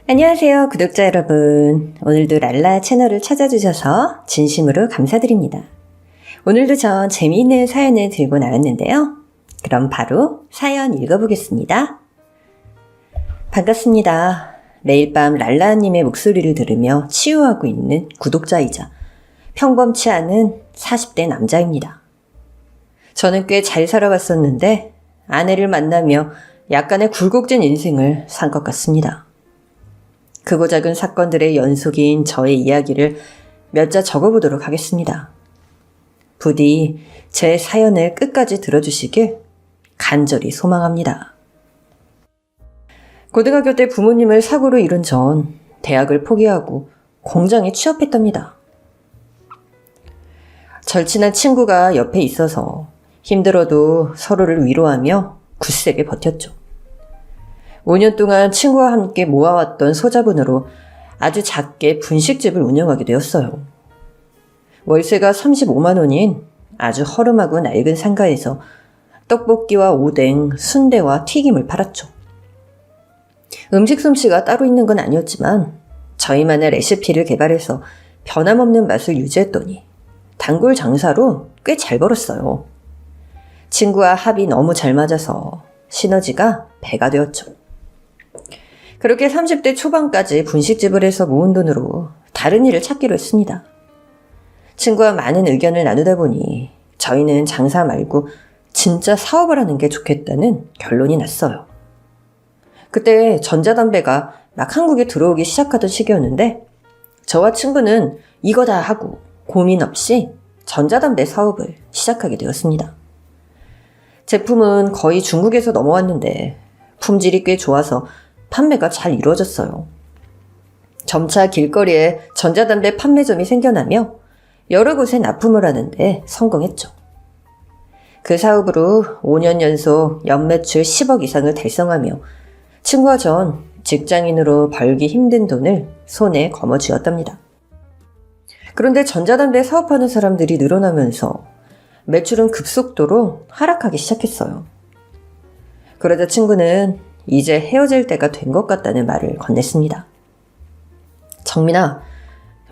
안녕하세요, 구독자 여러분. 오늘도 랄라 채널을 찾아주셔서 진심으로 감사드립니다. 오늘도 저 재미있는 사연을 들고 나왔는데요. 그럼 바로 사연 읽어보겠습니다. 반갑습니다. 매일 밤 랄라님의 목소리를 들으며 치유하고 있는 구독자이자 평범치 않은 40대 남자입니다. 저는 꽤 잘 살아왔었는데 아내를 만나며 약간의 굴곡진 인생을 산 것 같습니다. 크고 작은 사건들의 연속인 저의 이야기를 몇 자 적어보도록 하겠습니다. 부디 제 사연을 끝까지 들어주시길 간절히 소망합니다. 고등학교 때 부모님을 사고로 잃은 전 대학을 포기하고 공장에 취업했답니다. 절친한 친구가 옆에 있어서 힘들어도 서로를 위로하며 굳세게 버텼죠. 5년 동안 친구와 함께 모아왔던 소자본으로 아주 작게 분식집을 운영하게 되었어요. 월세가 35만 원인 아주 허름하고 낡은 상가에서 떡볶이와 오뎅, 순대와 튀김을 팔았죠. 음식 솜씨가 따로 있는 건 아니었지만 저희만의 레시피를 개발해서 변함없는 맛을 유지했더니 단골 장사로 꽤 잘 벌었어요. 친구와 합이 너무 잘 맞아서 시너지가 배가 되었죠. 그렇게 30대 초반까지 분식집을 해서 모은 돈으로 다른 일을 찾기로 했습니다. 친구와 많은 의견을 나누다 보니 저희는 장사 말고 진짜 사업을 하는 게 좋겠다는 결론이 났어요. 그때 전자담배가 막 한국에 들어오기 시작하던 시기였는데 저와 친구는 이거다 하고 고민 없이 전자담배 사업을 시작하게 되었습니다. 제품은 거의 중국에서 넘어왔는데 품질이 꽤 좋아서 판매가 잘 이루어졌어요. 점차 길거리에 전자담배 판매점이 생겨나며 여러 곳에 납품을 하는데 성공했죠. 그 사업으로 5년 연속 연매출 10억 이상을 달성하며 친구와 전 직장인으로 벌기 힘든 돈을 손에 거머쥐었답니다. 그런데 전자담배 사업하는 사람들이 늘어나면서 매출은 급속도로 하락하기 시작했어요. 그러자 친구는 이제 헤어질 때가 된 것 같다는 말을 건넸습니다. 정민아,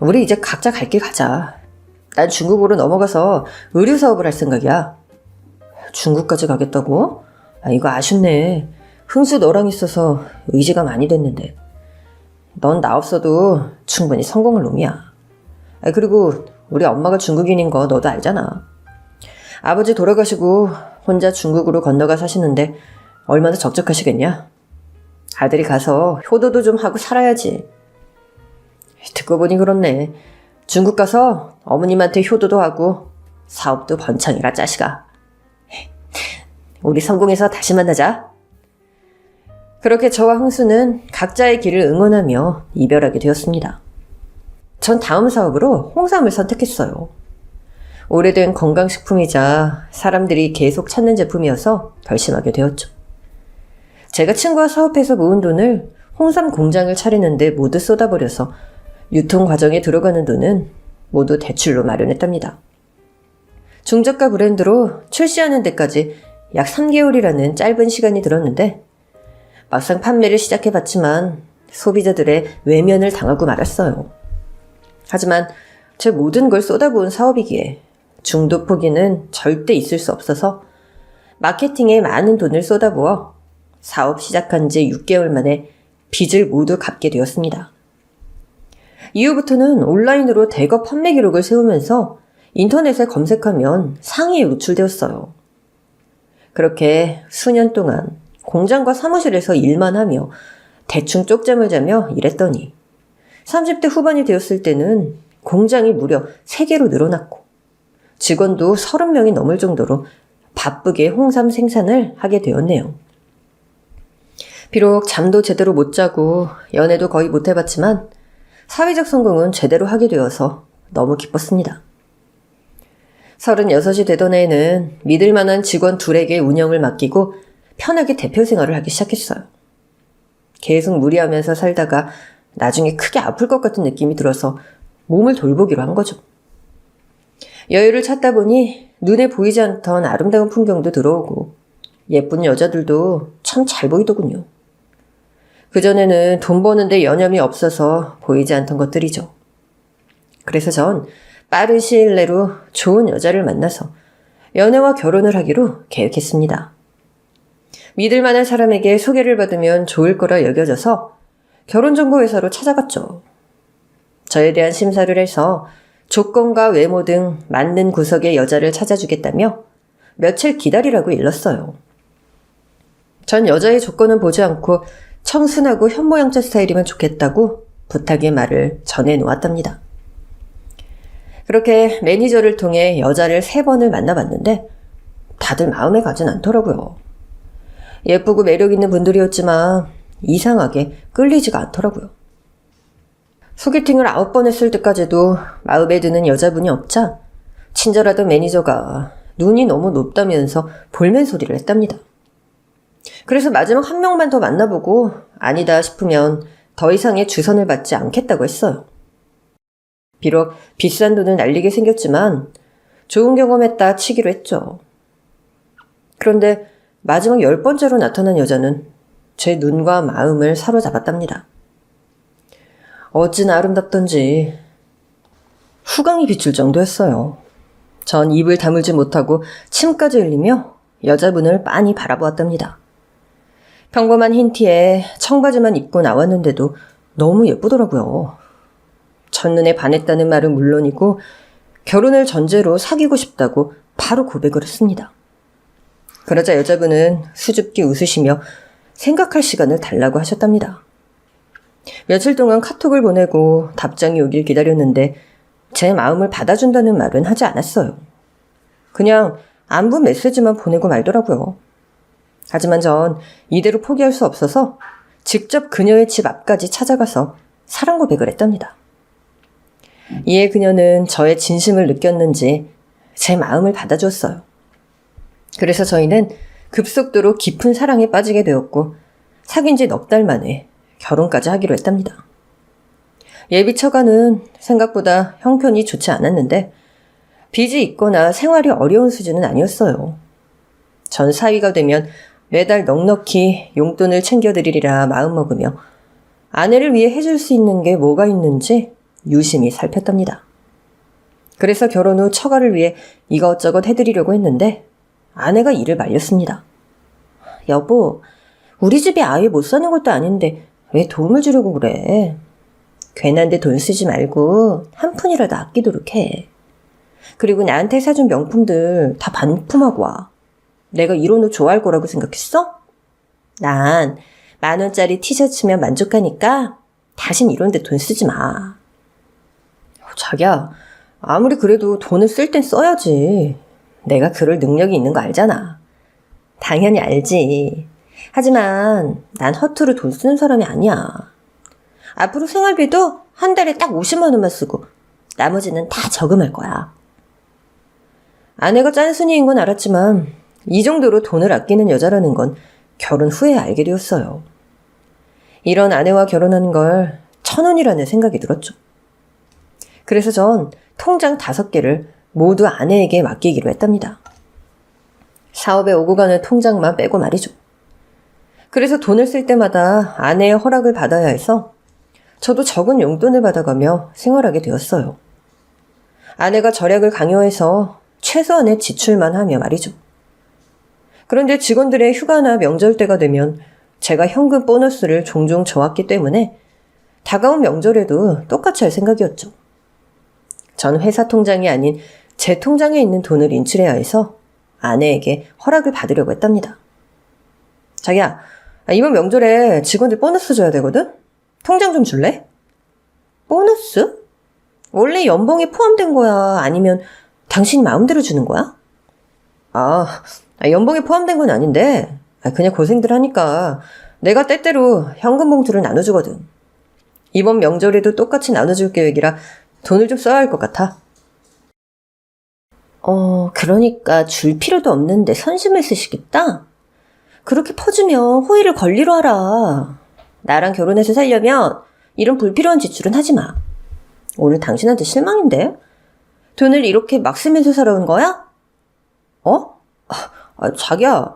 우리 이제 각자 갈 길 가자. 난 중국으로 넘어가서 의류 사업을 할 생각이야. 중국까지 가겠다고? 이거 아쉽네. 흥수 너랑 있어서 의지가 많이 됐는데. 넌 나 없어도 충분히 성공할 놈이야. 그리고 우리 엄마가 중국인인 거 너도 알잖아. 아버지 돌아가시고 혼자 중국으로 건너가 사시는데 얼마나 적적하시겠냐? 아들이 가서 효도도 좀 하고 살아야지. 듣고 보니 그렇네. 중국 가서 어머님한테 효도도 하고 사업도 번창이라 짜식아. 우리 성공해서 다시 만나자. 그렇게 저와 흥수는 각자의 길을 응원하며 이별하게 되었습니다. 전 다음 사업으로 홍삼을 선택했어요. 오래된 건강식품이자 사람들이 계속 찾는 제품이어서 결심하게 되었죠. 제가 친구와 사업해서 모은 돈을 홍삼 공장을 차리는데 모두 쏟아버려서 유통 과정에 들어가는 돈은 모두 대출로 마련했답니다. 중저가 브랜드로 출시하는 데까지 약 3개월이라는 짧은 시간이 들었는데 막상 판매를 시작해봤지만 소비자들의 외면을 당하고 말았어요. 하지만 제 모든 걸 쏟아부은 사업이기에 중도 포기는 절대 있을 수 없어서 마케팅에 많은 돈을 쏟아부어 사업 시작한 지 6개월 만에 빚을 모두 갚게 되었습니다. 이후부터는 온라인으로 대거 판매 기록을 세우면서 인터넷에 검색하면 상위에 노출되었어요. 그렇게 수년 동안 공장과 사무실에서 일만 하며 대충 쪽잠을 자며 일했더니 30대 후반이 되었을 때는 공장이 무려 3개로 늘어났고 직원도 30명이 넘을 정도로 바쁘게 홍삼 생산을 하게 되었네요. 비록 잠도 제대로 못 자고 연애도 거의 못 해봤지만 사회적 성공은 제대로 하게 되어서 너무 기뻤습니다. 36이 되던 해에는 믿을 만한 직원 2에게 운영을 맡기고 편하게 대표 생활을 하기 시작했어요. 계속 무리하면서 살다가 나중에 크게 아플 것 같은 느낌이 들어서 몸을 돌보기로 한 거죠. 여유를 찾다 보니 눈에 보이지 않던 아름다운 풍경도 들어오고 예쁜 여자들도 참 잘 보이더군요. 그전에는 돈 버는데 여념이 없어서 보이지 않던 것들이죠. 그래서 전 빠른 시일 내로 좋은 여자를 만나서 연애와 결혼을 하기로 계획했습니다. 믿을 만한 사람에게 소개를 받으면 좋을 거라 여겨져서 결혼정보회사로 찾아갔죠. 저에 대한 심사를 해서 조건과 외모 등 맞는 구석의 여자를 찾아주겠다며 며칠 기다리라고 일렀어요. 전 여자의 조건은 보지 않고 청순하고 현모양처 스타일이면 좋겠다고 부탁의 말을 전해놓았답니다. 그렇게 매니저를 통해 여자를 3번을 만나봤는데 다들 마음에 가진 않더라고요. 예쁘고 매력있는 분들이었지만 이상하게 끌리지가 않더라고요. 소개팅을 9번 했을 때까지도 마음에 드는 여자분이 없자 친절하던 매니저가 눈이 너무 높다면서 볼멘 소리를 했답니다. 그래서 마지막 한 명만 더 만나보고 아니다 싶으면 더 이상의 주선을 받지 않겠다고 했어요. 비록 비싼 돈을 날리게 생겼지만 좋은 경험했다 치기로 했죠. 그런데 마지막 10번째로 나타난 여자는 제 눈과 마음을 사로잡았답니다. 어찌나 아름답던지 후광이 비출 정도였어요. 전 입을 다물지 못하고 침까지 흘리며 여자분을 빤히 바라보았답니다. 평범한 흰 티에 청바지만 입고 나왔는데도 너무 예쁘더라고요. 첫눈에 반했다는 말은 물론이고 결혼을 전제로 사귀고 싶다고 바로 고백을 했습니다. 그러자 여자분은 수줍게 웃으시며 생각할 시간을 달라고 하셨답니다. 며칠 동안 카톡을 보내고 답장이 오길 기다렸는데 제 마음을 받아준다는 말은 하지 않았어요. 그냥 안부 메시지만 보내고 말더라고요. 하지만 전 이대로 포기할 수 없어서 직접 그녀의 집 앞까지 찾아가서 사랑 고백을 했답니다. 이에 그녀는 저의 진심을 느꼈는지 제 마음을 받아주었어요. 그래서 저희는 급속도로 깊은 사랑에 빠지게 되었고 사귄 지 넉 달 만에 결혼까지 하기로 했답니다. 예비 처가는 생각보다 형편이 좋지 않았는데 빚이 있거나 생활이 어려운 수준은 아니었어요. 전 사위가 되면 매달 넉넉히 용돈을 챙겨드리리라 마음먹으며 아내를 위해 해줄 수 있는 게 뭐가 있는지 유심히 살폈답니다. 그래서 결혼 후 처가를 위해 이것저것 해드리려고 했는데 아내가 이를 말렸습니다. 여보, 우리 집에 아예 못 사는 것도 아닌데 왜 도움을 주려고 그래? 괜한 데 돈 쓰지 말고 한 푼이라도 아끼도록 해. 그리고 나한테 사준 명품들 다 반품하고 와. 내가 이런 옷 좋아할 거라고 생각했어? 난 10,000원짜리 티셔츠면 만족하니까 다신 이런 데 돈 쓰지 마. 자기야, 아무리 그래도 돈을 쓸 땐 써야지. 내가 그럴 능력이 있는 거 알잖아. 당연히 알지. 하지만 난 허투루 돈 쓰는 사람이 아니야. 앞으로 생활비도 한 달에 딱 50만 원만 쓰고 나머지는 다 저금할 거야. 아내가 짠순이인 건 알았지만 이 정도로 돈을 아끼는 여자라는 건 결혼 후에 알게 되었어요. 이런 아내와 결혼하는 걸 천운이라는 생각이 들었죠. 그래서 전 통장 5개를 모두 아내에게 맡기기로 했답니다. 사업에 오고 가는 통장만 빼고 말이죠. 그래서 돈을 쓸 때마다 아내의 허락을 받아야 해서 저도 적은 용돈을 받아가며 생활하게 되었어요. 아내가 절약을 강요해서 최소한의 지출만 하며 말이죠. 그런데 직원들의 휴가나 명절 때가 되면 제가 현금 보너스를 종종 줘왔기 때문에 다가온 명절에도 똑같이 할 생각이었죠. 전 회사 통장이 아닌 제 통장에 있는 돈을 인출해야 해서 아내에게 허락을 받으려고 했답니다. 자기야, 이번 명절에 직원들 보너스 줘야 되거든? 통장 좀 줄래? 보너스? 원래 연봉에 포함된 거야? 아니면 당신 마음대로 주는 거야? 연봉에 포함된 건 아닌데 그냥 고생들 하니까 내가 때때로 현금 봉투를 나눠주거든. 이번 명절에도 똑같이 나눠줄 계획이라 돈을 좀 써야 할 것 같아. 그러니까 줄 필요도 없는데 선심을 쓰시겠다? 그렇게 퍼주면 호의를 권리로 하라. 나랑 결혼해서 살려면 이런 불필요한 지출은 하지 마. 오늘 당신한테 실망인데? 돈을 이렇게 막 쓰면서 살아온 거야? 자기야.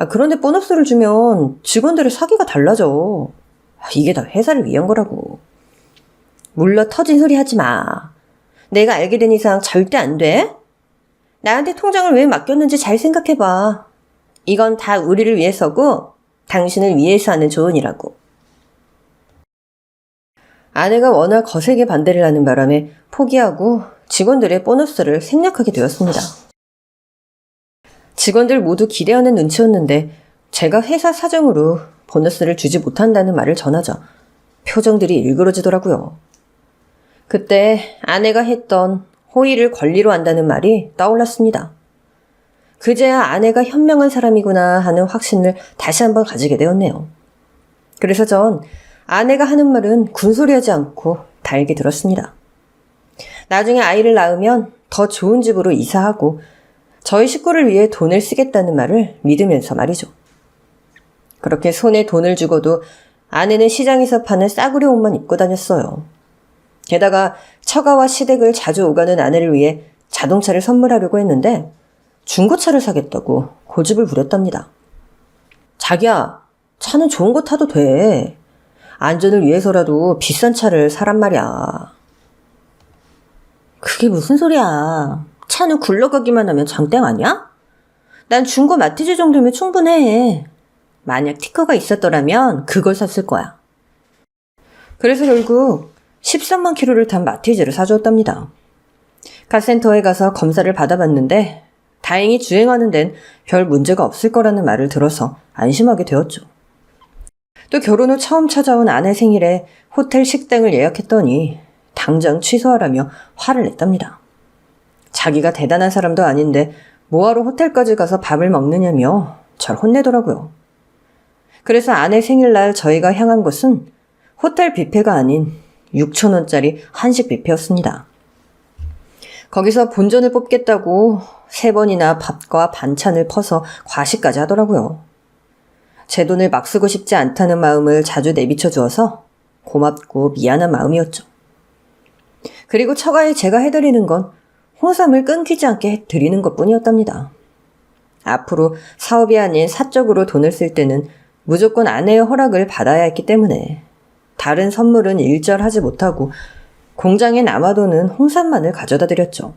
그런데 보너스를 주면 직원들의 사기가 달라져. 이게 다 회사를 위한 거라고. 물러 터진 소리 하지 마. 내가 알게 된 이상 절대 안 돼. 나한테 통장을 왜 맡겼는지 잘 생각해봐. 이건 다 우리를 위해서고 당신을 위해서 하는 조언이라고. 아내가 워낙 거세게 반대를 하는 바람에 포기하고 직원들의 보너스를 생략하게 되었습니다. 직원들 모두 기대하는 눈치였는데 제가 회사 사정으로 보너스를 주지 못한다는 말을 전하자 표정들이 일그러지더라고요. 그때 아내가 했던 호의를 권리로 한다는 말이 떠올랐습니다. 그제야 아내가 현명한 사람이구나 하는 확신을 다시 한번 가지게 되었네요. 그래서 전 아내가 하는 말은 군소리하지 않고 달게 들었습니다. 나중에 아이를 낳으면 더 좋은 집으로 이사하고 저희 식구를 위해 돈을 쓰겠다는 말을 믿으면서 말이죠. 그렇게 손에 돈을 주고도 아내는 시장에서 파는 싸구려 옷만 입고 다녔어요. 게다가 처가와 시댁을 자주 오가는 아내를 위해 자동차를 선물하려고 했는데 중고차를 사겠다고 고집을 부렸답니다. 자기야, 차는 좋은 거 타도 돼. 안전을 위해서라도 비싼 차를 사란 말이야. 그게 무슨 소리야. 차는 굴러가기만 하면 장땡 아니야? 난 중고 마티즈 정도면 충분해. 만약 티커가 있었더라면 그걸 샀을 거야. 그래서 결국 13만 킬로를 탄 마티즈를 사주었답니다. 카센터에 가서 검사를 받아봤는데 다행히 주행하는 데는 별 문제가 없을 거라는 말을 들어서 안심하게 되었죠. 또 결혼 후 처음 찾아온 아내 생일에 호텔 식당을 예약했더니 당장 취소하라며 화를 냈답니다. 자기가 대단한 사람도 아닌데 뭐하러 호텔까지 가서 밥을 먹느냐며 절 혼내더라고요. 그래서 아내 생일날 저희가 향한 곳은 호텔 뷔페가 아닌 6,000원짜리 한식 뷔페였습니다. 거기서 본전을 뽑겠다고 3번이나 밥과 반찬을 퍼서 과식까지 하더라고요. 제 돈을 막 쓰고 싶지 않다는 마음을 자주 내비쳐 주어서 고맙고 미안한 마음이었죠. 그리고 처가에 제가 해드리는 건 홍삼을 끊기지 않게 드리는 것뿐이었답니다. 앞으로 사업이 아닌 사적으로 돈을 쓸 때는 무조건 아내의 허락을 받아야 했기 때문에 다른 선물은 일절하지 못하고 공장에 남아도는 홍삼만을 가져다 드렸죠.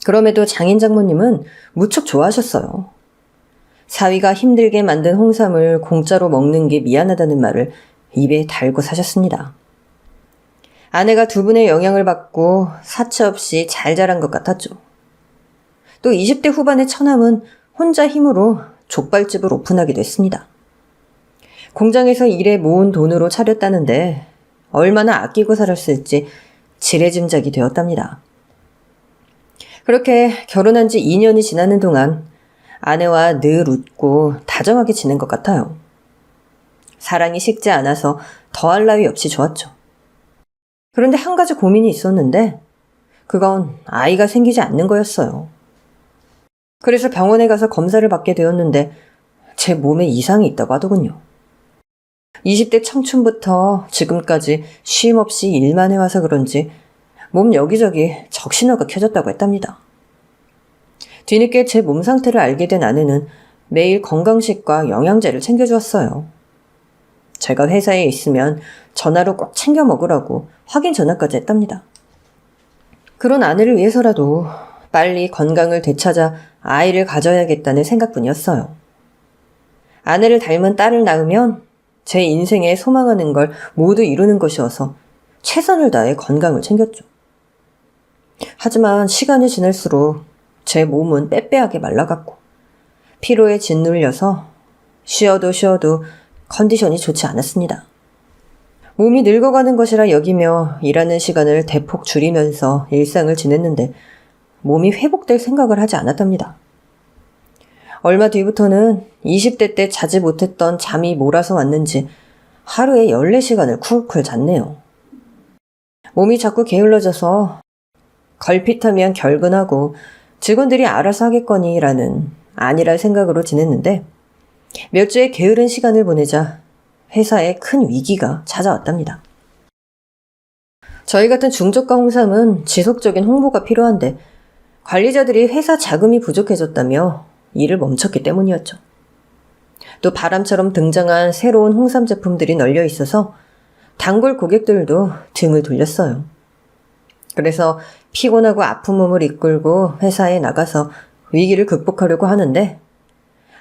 그럼에도 장인 장모님은 무척 좋아하셨어요. 사위가 힘들게 만든 홍삼을 공짜로 먹는 게 미안하다는 말을 입에 달고 사셨습니다. 아내가 두 분의 영향을 받고 사채없이 잘 자란 것 같았죠. 또 20대 후반의 처남은 혼자 힘으로 족발집을 오픈하기도 했습니다. 공장에서 일해 모은 돈으로 차렸다는데 얼마나 아끼고 살았을지 지레짐작이 되었답니다. 그렇게 결혼한 지 2년이 지나는 동안 아내와 늘 웃고 다정하게 지낸 것 같아요. 사랑이 식지 않아서 더할 나위 없이 좋았죠. 그런데 한 가지 고민이 있었는데 그건 아이가 생기지 않는 거였어요. 그래서 병원에 가서 검사를 받게 되었는데 제 몸에 이상이 있다고 하더군요. 20대 청춘부터 지금까지 쉼 없이 일만 해와서 그런지 몸 여기저기 적신호가 켜졌다고 했답니다. 뒤늦게 제 몸 상태를 알게 된 아내는 매일 건강식과 영양제를 챙겨주었어요. 제가 회사에 있으면 전화로 꼭 챙겨 먹으라고 확인 전화까지 했답니다. 그런 아내를 위해서라도 빨리 건강을 되찾아 아이를 가져야겠다는 생각뿐이었어요. 아내를 닮은 딸을 낳으면 제 인생에 소망하는 걸 모두 이루는 것이어서 최선을 다해 건강을 챙겼죠. 하지만 시간이 지날수록 제 몸은 빼빼하게 말라갔고 피로에 짓눌려서 쉬어도 컨디션이 좋지 않았습니다. 몸이 늙어가는 것이라 여기며 일하는 시간을 대폭 줄이면서 일상을 지냈는데 몸이 회복될 생각을 하지 않았답니다. 얼마 뒤부터는 20대 때 자지 못했던 잠이 몰아서 왔는지 하루에 14시간을 쿨쿨 잤네요. 몸이 자꾸 게을러져서 걸핏하면 결근하고 직원들이 알아서 하겠거니라는 안일한 생각으로 지냈는데 몇 주의 게으른 시간을 보내자 회사에 큰 위기가 찾아왔답니다. 저희 같은 중저가 홍삼은 지속적인 홍보가 필요한데 관리자들이 회사 자금이 부족해졌다며 일을 멈췄기 때문이었죠. 또 바람처럼 등장한 새로운 홍삼 제품들이 널려 있어서 단골 고객들도 등을 돌렸어요. 그래서 피곤하고 아픈 몸을 이끌고 회사에 나가서 위기를 극복하려고 하는데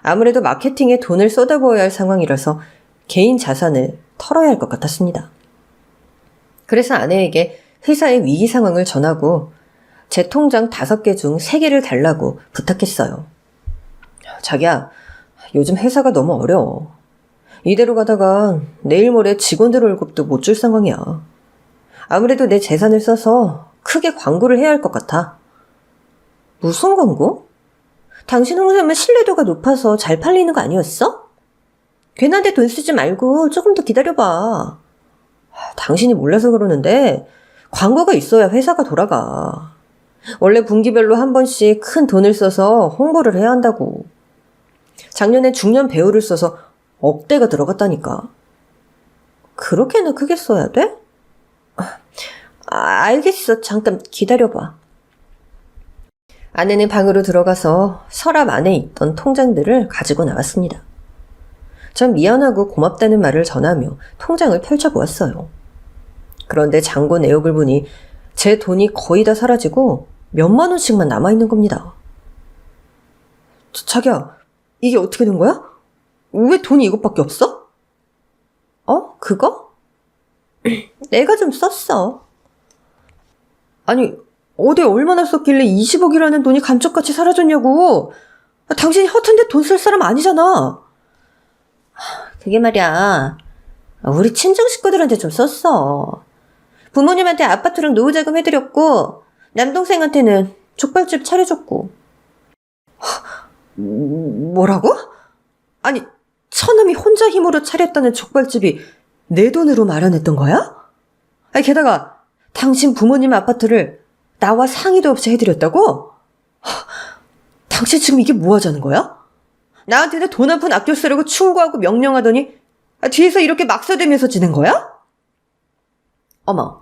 아무래도 마케팅에 돈을 쏟아부어야 할 상황이라서 개인 자산을 털어야 할 것 같았습니다. 그래서 아내에게 회사의 위기 상황을 전하고 제 통장 5개 중 3개를 달라고 부탁했어요. 자기야, 요즘 회사가 너무 어려워. 이대로 가다가 내일 모레 직원들 월급도 못 줄 상황이야. 아무래도 내 재산을 써서 크게 광고를 해야 할 것 같아. 무슨 광고? 당신 홍삼은 신뢰도가 높아서 잘 팔리는 거 아니었어? 괜한데 돈 쓰지 말고 조금 더 기다려봐. 당신이 몰라서 그러는데 광고가 있어야 회사가 돌아가. 원래 분기별로 한 번씩 큰 돈을 써서 홍보를 해야 한다고. 작년에 중년 배우를 써서 억대가 들어갔다니까. 그렇게나 크게 써야 돼? 알겠어. 잠깐 기다려봐. 아내는 방으로 들어가서 서랍 안에 있던 통장들을 가지고 나왔습니다. 전 미안하고 고맙다는 말을 전하며 통장을 펼쳐보았어요. 그런데 잔고 내역을 보니 제 돈이 거의 다 사라지고 몇만 원씩만 남아있는 겁니다. 자기야, 이게 어떻게 된 거야? 왜 돈이 이것밖에 없어? 그거? 내가 좀 썼어. 아니, 어디 얼마나 썼길래 20억이라는 돈이 감쪽같이 사라졌냐고. 당신이 허튼데 돈 쓸 사람 아니잖아. 그게 말이야, 우리 친정 식구들한테 좀 썼어. 부모님한테 아파트랑 노후자금 해드렸고 남동생한테는 족발집 차려줬고. 뭐라고? 아니, 처남이 혼자 힘으로 차렸다는 족발집이 내 돈으로 마련했던 거야? 아니, 게다가 당신 부모님 아파트를 나와 상의도 없이 해드렸다고? 당신 지금 이게 뭐 하자는 거야? 나한테는 돈 한 푼 아껴 쓰라고 충고하고 명령하더니 뒤에서 이렇게 막 써대면서 지낸 거야? 어머,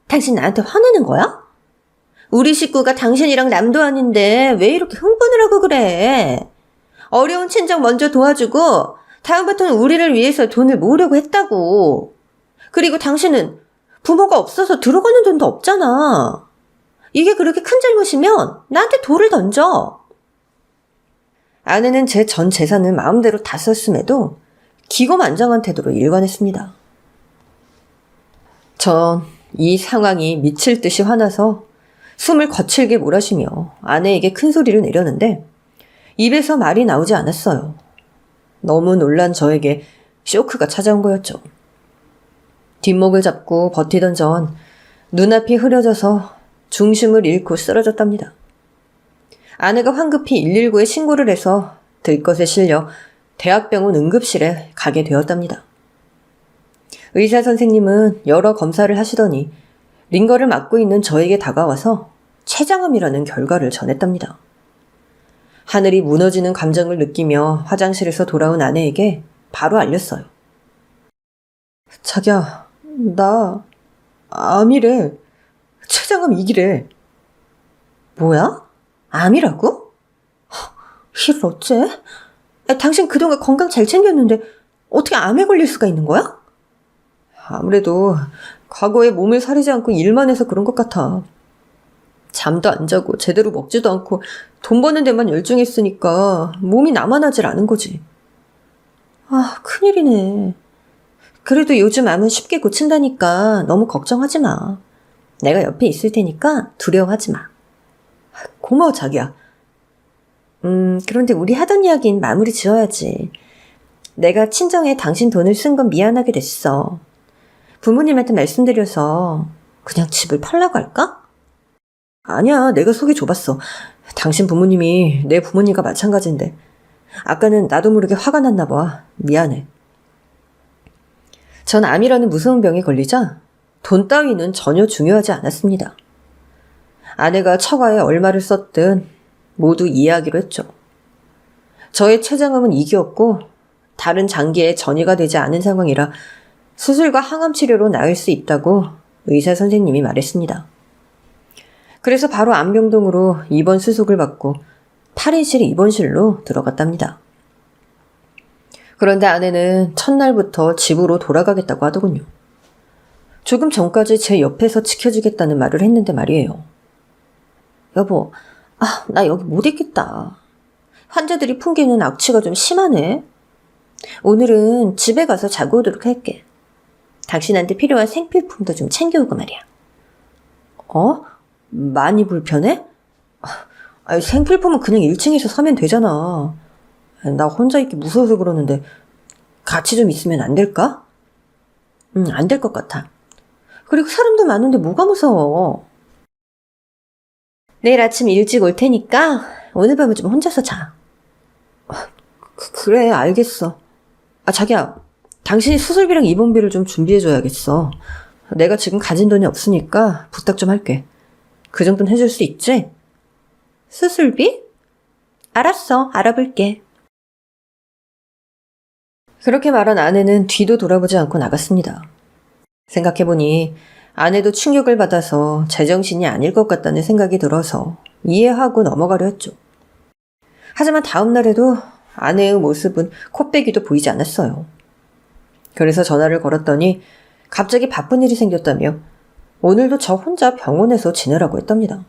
당신 나한테 화내는 거야? 우리 식구가 당신이랑 남도 아닌데 왜 이렇게 흥분을 하고 그래? 어려운 친정 먼저 도와주고 다음부터는 우리를 위해서 돈을 모으려고 했다고. 그리고 당신은 부모가 없어서 들어가는 돈도 없잖아. 이게 그렇게 큰 잘못이면 나한테 돌을 던져. 아내는 제 전 재산을 마음대로 다 썼음에도 기고만장한 태도로 일관했습니다. 전 이 상황이 미칠 듯이 화나서 숨을 거칠게 몰아쉬며 아내에게 큰 소리를 내려는데 입에서 말이 나오지 않았어요. 너무 놀란 저에게 쇼크가 찾아온 거였죠. 뒷목을 잡고 버티던 전 눈앞이 흐려져서 중심을 잃고 쓰러졌답니다. 아내가 황급히 119에 신고를 해서 들것에 실려 대학병원 응급실에 가게 되었답니다. 의사 선생님은 여러 검사를 하시더니 링거를 맞고 있는 저에게 다가와서 췌장암이라는 결과를 전했답니다. 하늘이 무너지는 감정을 느끼며 화장실에서 돌아온 아내에게 바로 알렸어요. 자기야, 나 암이래. 췌장암 2기래. 뭐야? 암이라고? 이걸 어째? 당신 그동안 건강 잘 챙겼는데 어떻게 암에 걸릴 수가 있는 거야? 아무래도 과거에 몸을 사리지 않고 일만 해서 그런 것 같아. 잠도 안 자고 제대로 먹지도 않고 돈 버는 데만 열중했으니까 몸이 남아나질 않은 거지. 큰일이네. 그래도 요즘 암은 쉽게 고친다니까 너무 걱정하지 마. 내가 옆에 있을 테니까 두려워하지 마. 고마워, 자기야. 그런데 우리 하던 이야기는 마무리 지어야지. 내가 친정에 당신 돈을 쓴 건 미안하게 됐어. 부모님한테 말씀드려서 그냥 집을 팔라고 할까? 아니야, 내가 속이 좁았어. 당신 부모님이 내 부모님과 마찬가지인데. 아까는 나도 모르게 화가 났나 봐. 미안해. 전 암이라는 무서운 병에 걸리자 돈 따위는 전혀 중요하지 않았습니다. 아내가 처가에 얼마를 썼든 모두 이해하기로 했죠. 저의 췌장암은 2기였고 다른 장기에 전이가 되지 않은 상황이라 수술과 항암 치료로 나을 수 있다고 의사 선생님이 말했습니다. 그래서 바로 암병동으로 입원 수속을 받고 8인실 입원실로 들어갔답니다. 그런데 아내는 첫날부터 집으로 돌아가겠다고 하더군요. 조금 전까지 제 옆에서 지켜주겠다는 말을 했는데 말이에요. 여보, 나 여기 못 있겠다. 환자들이 풍기는 악취가 좀 심하네. 오늘은 집에 가서 자고 오도록 할게. 당신한테 필요한 생필품도 좀 챙겨오고 말이야. 많이 불편해? 생필품은 그냥 1층에서 사면 되잖아. 나 혼자 있기 무서워서 그러는데 같이 좀 있으면 안 될까? 안 될 것 같아. 그리고 사람도 많은데 뭐가 무서워. 내일 아침 일찍 올 테니까 오늘 밤은 좀 혼자서 자. 그래, 알겠어. 자기야, 당신이 수술비랑 입원비를 좀 준비해줘야겠어. 내가 지금 가진 돈이 없으니까 부탁 좀 할게. 그 정도는 해줄 수 있지? 수술비? 알았어, 알아볼게. 그렇게 말한 아내는 뒤도 돌아보지 않고 나갔습니다. 생각해보니 아내도 충격을 받아서 제정신이 아닐 것 같다는 생각이 들어서 이해하고 넘어가려 했죠. 하지만 다음 날에도 아내의 모습은 코빼기도 보이지 않았어요. 그래서 전화를 걸었더니 갑자기 바쁜 일이 생겼다며 오늘도 저 혼자 병원에서 지내라고 했답니다.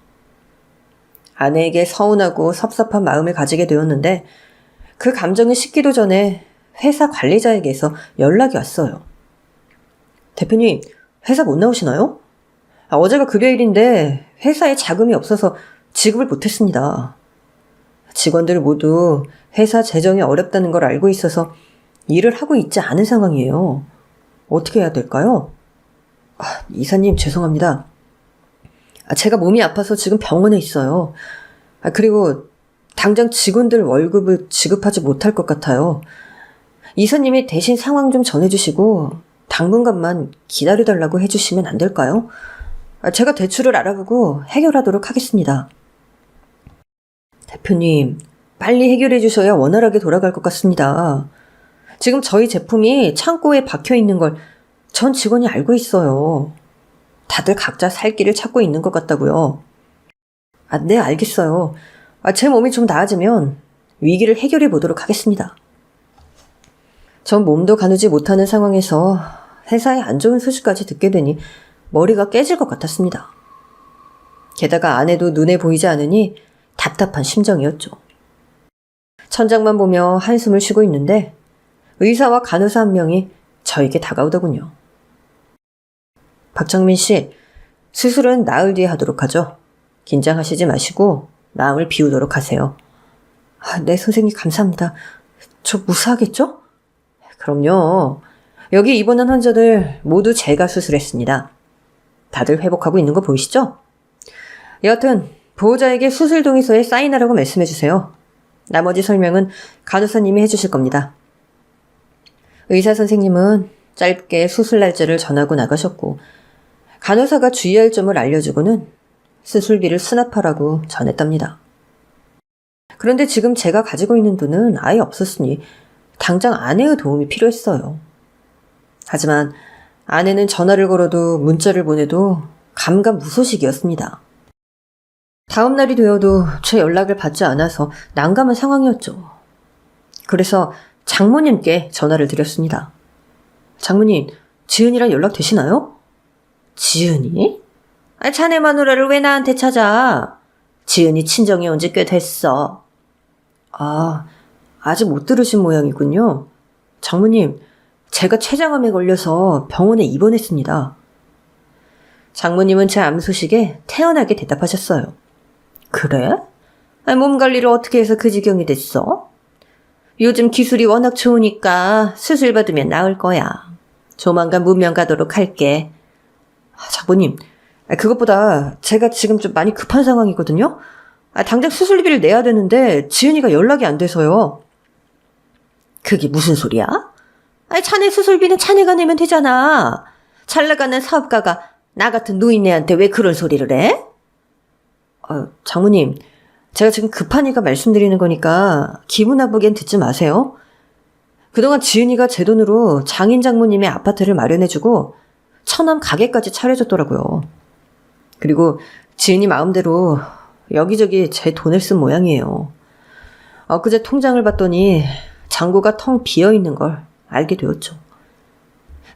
아내에게 서운하고 섭섭한 마음을 가지게 되었는데 그 감정을 식기도 전에 회사 관리자에게서 연락이 왔어요. 대표님, 회사 못 나오시나요? 어제가 금요일인데 회사에 자금이 없어서 지급을 못했습니다. 직원들 모두 회사 재정이 어렵다는 걸 알고 있어서 일을 하고 있지 않은 상황이에요. 어떻게 해야 될까요? 이사님 죄송합니다. 제가 몸이 아파서 지금 병원에 있어요. 그리고 당장 직원들 월급을 지급하지 못할 것 같아요. 이사님이 대신 상황 좀 전해주시고 당분간만 기다려달라고 해주시면 안 될까요? 제가 대출을 알아보고 해결하도록 하겠습니다. 대표님, 빨리 해결해 주셔야 원활하게 돌아갈 것 같습니다. 지금 저희 제품이 창고에 박혀 있는 걸 전 직원이 알고 있어요. 다들 각자 살 길을 찾고 있는 것 같다고요. 네, 알겠어요. 제 몸이 좀 나아지면 위기를 해결해 보도록 하겠습니다. 전 몸도 가누지 못하는 상황에서 회사에 안 좋은 소식까지 듣게 되니 머리가 깨질 것 같았습니다. 게다가 아내도 눈에 보이지 않으니 답답한 심정이었죠. 천장만 보며 한숨을 쉬고 있는데 의사와 간호사 한 명이 저에게 다가오더군요. 박정민 씨, 수술은 나흘 뒤에 하도록 하죠. 긴장하시지 마시고 마음을 비우도록 하세요. 네, 선생님 감사합니다. 저 무사하겠죠? 그럼요. 여기 입원한 환자들 모두 제가 수술했습니다. 다들 회복하고 있는 거 보이시죠? 여하튼 보호자에게 수술 동의서에 사인하라고 말씀해주세요. 나머지 설명은 간호사님이 해주실 겁니다. 의사 선생님은 짧게 수술 날짜를 전하고 나가셨고 간호사가 주의할 점을 알려주고는 수술비를 수납하라고 전했답니다. 그런데 지금 제가 가지고 있는 돈은 아예 없었으니 당장 아내의 도움이 필요했어요. 하지만 아내는 전화를 걸어도 문자를 보내도 감감무소식이었습니다. 다음 날이 되어도 제 연락을 받지 않아서 난감한 상황이었죠. 그래서 장모님께 전화를 드렸습니다. 장모님, 지은이랑 연락 되시나요? 지은이? 자네 마누라를 왜 나한테 찾아? 지은이 친정에 온 지 꽤 됐어. 아직 못 들으신 모양이군요. 장모님, 제가 췌장암에 걸려서 병원에 입원했습니다. 장모님은 제 암 소식에 태연하게 대답하셨어요. 그래? 몸 관리를 어떻게 해서 그 지경이 됐어? 요즘 기술이 워낙 좋으니까 수술 받으면 나을 거야. 조만간 문명 가도록 할게. 장모님, 그것보다 제가 지금 좀 많이 급한 상황이거든요? 당장 수술비를 내야 되는데 지은이가 연락이 안 돼서요. 그게 무슨 소리야? 자네 수술비는 자네가 내면 되잖아. 잘 나가는 사업가가 나 같은 노인네한테 왜 그런 소리를 해? 장모님, 제가 지금 급하니까 말씀드리는 거니까 기분 나쁘겐 듣지 마세요. 그동안 지은이가 제 돈으로 장인 장모님의 아파트를 마련해주고 처남 가게까지 차려줬더라고요. 그리고 지은이 마음대로 여기저기 제 돈을 쓴 모양이에요. 엊그제 통장을 봤더니 잔고가 텅 비어있는 걸 알게 되었죠.